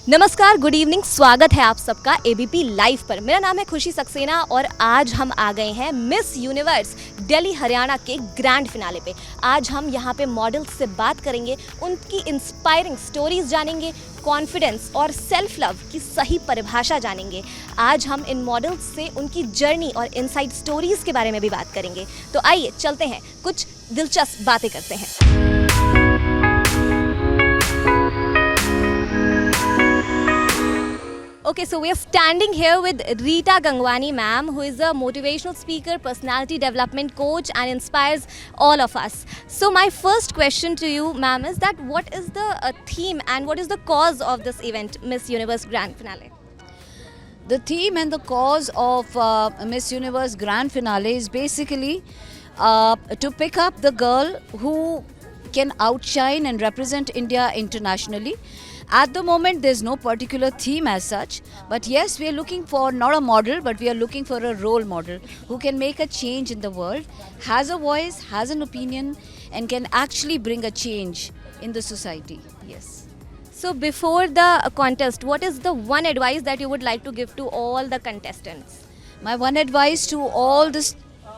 नमस्कार, good evening. स्वागत है आप सबका एबीपी लाइव पर। मेरा नाम है खुशी सक्सेना और आज हम आ गए हैं मिस यूनिवर्स दिल्ली हरियाणा के ग्रैंड फिनाले पे। आज हम यहाँ पे मॉडल्स से बात करेंगे, उनकी इंस्पायरिंग स्टोरीज जानेंगे, कॉन्फिडेंस और सेल्फ लव की सही परिभाषा जानेंगे। आज हम इन मॉडल्स से उनकी जर्नी और इनसाइड स्टोरीज के बारे में भी बात करेंगे। तो आइए चलते हैं, कुछ दिलचस्प बातें करते हैं। Okay, so we are standing here with Rita Gangwani ma'am, who is a motivational speaker, personality development coach and inspires all of us. So my first question to you ma'am is that what is the theme and what is the cause of this event, Miss Universe Grand Finale? The theme and the cause of Miss Universe Grand Finale is basically to pick up the girl who can outshine and represent India internationally. At the moment, there's no particular theme as such, but yes, we are looking for not a model, but we are looking for a role model who can make a change in the world, has a voice, has an opinion, and can actually bring a change in the society. Yes. So before the contest, what is the one advice that you would like to give to all the contestants? My one advice to all the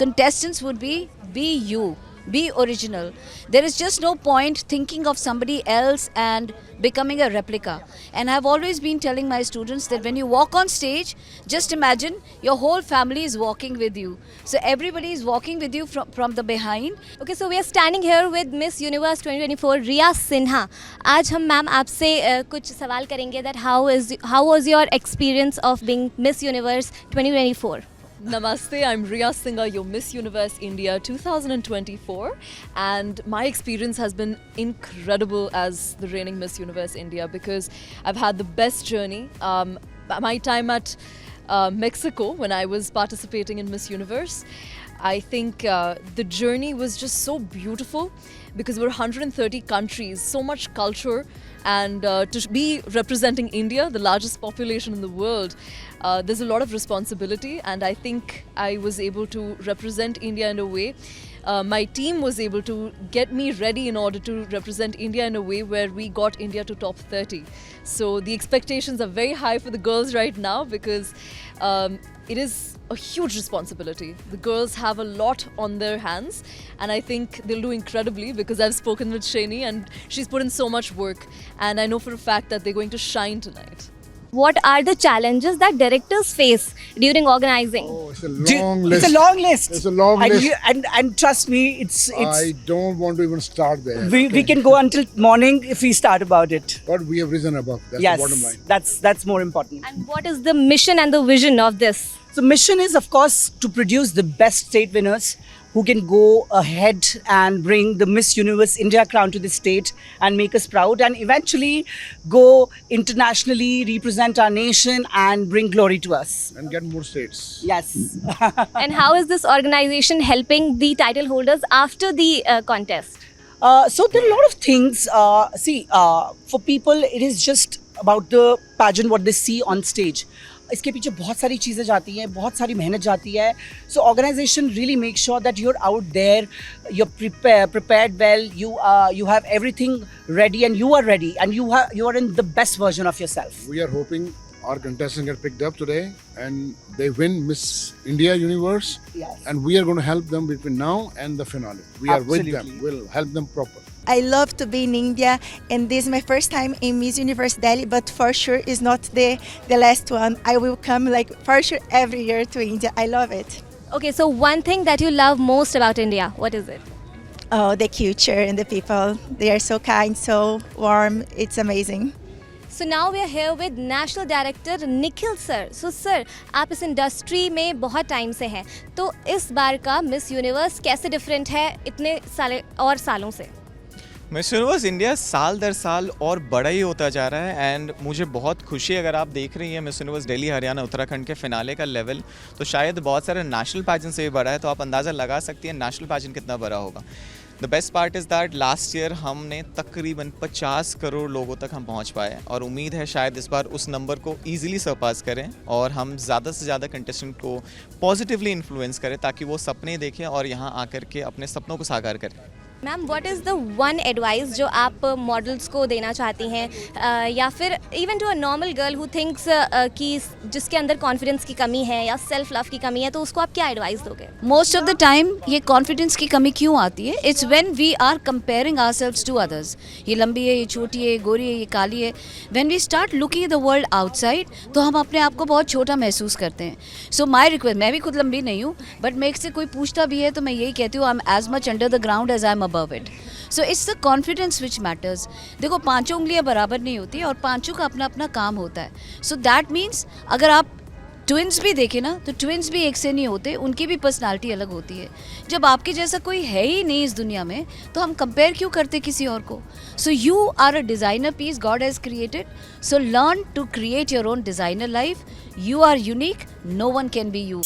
contestants would be you. Be original. There is just no point thinking of somebody else and becoming a replica. And I've always been telling my students that when you walk on stage, just imagine your whole family is walking with you. So everybody is walking with you from the behind. Okay, so we are standing here with Miss Universe 2024 Riya Sinha. आज हम ma'am आपसे कुछ सवाल करेंगे that how was your experience of being Miss Universe 2024? Namaste, I'm Riya Sinha, your Miss Universe India 2024, and my experience has been incredible as the reigning Miss Universe India because I've had the best journey. My time at Mexico when I was participating in Miss Universe, I think the journey was just so beautiful because we're 130 countries, so much culture, and to be representing India, the largest population in the world, there's a lot of responsibility, and I think I was able to represent India in a way. My team was able to get me ready in order to represent India in a way where we got India to top 30. So the expectations are very high for the girls right now because it is a huge responsibility. The girls have a lot on their hands, and I think they'll do incredibly because I've spoken with Shani and she's put in so much work, and I know for a fact that they're going to shine tonight. What are the challenges that directors face during organizing? Oh, it's a long list. It's a long list. It's a long and list. And trust me, it's I don't want to even start there. we can go until morning if we start about it. But we have risen above. That's Yes, the bottom line. that's more important. And what is the mission and the vision of this? So mission is of course to produce the best state winners who can go ahead and bring the Miss Universe India crown to the state and make us proud, and eventually go internationally, represent our nation and bring glory to us. And get more states. Yes. And how is this organization helping the title holders after the contest? So there are a lot of things. For people, it is just about the pageant, what they see on stage. इसके पीछे बहुत सारी चीज़ें जाती हैं, बहुत सारी मेहनत जाती है. So organization really makes sure that you're out there, you're prepared well, you have everything ready, and you are ready, and you are in the best version of yourself. We are hoping our contestants get picked up today and they win Miss India Universe. Yes. And we are going to help them between now and the finale. We are with them. Absolutely. We'll help them proper. I love to be in India, and this is my first time in Miss Universe Delhi, but for sure is not the last one. I will come like for sure every year to India. I love it. Okay, so one thing that you love most about India, what is it? Oh, the culture and the people. They are so kind, so warm. It's amazing. So now we are here with National Director Nikhil sir. So sir, आप इस industry में बहुत time से हैं, तो इस बार का miss universe कैसे डिफरेंट है इतने सालों से? मिस यूनिवर्स इंडिया साल दर साल और बड़ा ही होता जा रहा है, एंड मुझे बहुत खुशी है। अगर आप देख रही हैं मिस यूनिवर्स दिल्ली हरियाणा उत्तराखंड के फिनाले का लेवल, तो शायद बहुत सारे नेशनल पैजेंट से भी बड़ा है, तो आप अंदाज़ा लगा सकती हैं नेशनल पैजेंट कितना बड़ा होगा। The best part is that last year हमने तकरीबन 50 करोड़ लोगों तक हम पहुंच पाए, और उम्मीद है शायद इस बार उस नंबर को ईजिली सरपास करें और हम ज़्यादा से ज़्यादा कंटेस्टेंट को पॉजिटिवली इन्फ्लुएंस करें ताकि वो सपने देखें और यहाँ आकर के अपने सपनों को साकार करें। Ma'am what is the one advice जो आप मॉडल्स को देना चाहती हैं, या फिर even to a normal girl who thinks कि जिसके अंदर कॉन्फिडेंस की कमी है या सेल्फ लव की कमी है, तो उसको आप क्या एडवाइस दोगे? मोस्ट ऑफ द टाइम ये कॉन्फिडेंस की कमी क्यों आती है? It's when we are comparing ourselves to others. ये लंबी है, ये छोटी है, ये गोरी है, ये काली है. When we start looking at the world outside, तो हम अपने आप को बहुत छोटा महसूस करते हैं. सो माई रिक्वेस्ट, मैं भी खुद लंबी नहीं हूँ, बट मेरे से कोई पूछता भी है तो मैं यही कहती हूँ, I am as much under the ground as I am above it. So it's the confidence which matters. देखो, पांचों उंगलियां बराबर नहीं होती और पांचों का अपना अपना काम होता है. सो दैट मीन्स अगर आप ट्विंस भी देखें ना, तो ट्विंस भी एक से नहीं होते, उनकी भी पर्सनालिटी अलग होती है. जब आपके जैसा कोई है ही नहीं इस दुनिया में, तो हम कंपेयर क्यों करते किसी और को? So you are a designer piece God has created. So learn to create your own designer life. You are unique, no one can be you.